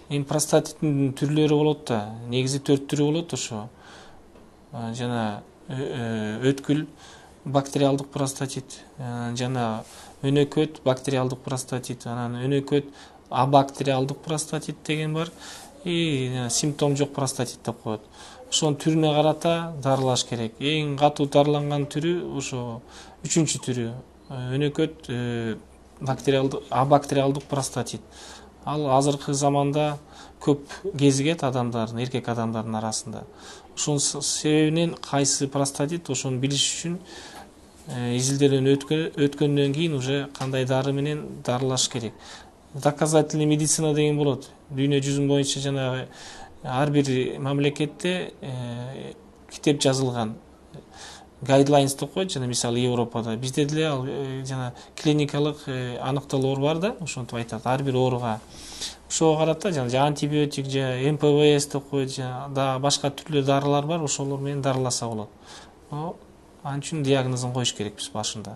Эми простатиттин түрлөрү болот да. Негизи 4 түрү болот ошо. Жана өткүл бактериалдык простатит, жана өнөкөт бактериалдык простатит, анан өнөкөт абактериалдык простатит деген бар. И симптом жок простатит деп коет. Ошонун түрүнө карата дарылаш керек. Эң катуу дарыланган түрү ошо 3-үчү түрү. Өнөкөт абактериалдык простатит. Ал азыркы заманда көп кезигет адамдардын, эркек адамдардын арасында. Ошонун себебинен кайсы простатит ошону билиш үчүн изилдөөнөн өткөндөн кийин уже кандай дары менен дарылаш керек. Доказательный медицина деген болот. Дүйнө жүзүн боюнча жанагы ар бир мамлекетте китеп жазылган. Guidelines деп коет, жана мисалы Европада. Бизде деле ал жана клиникалык аныктоолор бар да, ошентип айтат ар бир ооруга. Ошого карата жана антибиотик, же МПВС деп коет, жана да башка түрлүү дарылар бар, ошолор менен дарыласа болот. Анын үчүн диагнозун коюш керекпиз башында.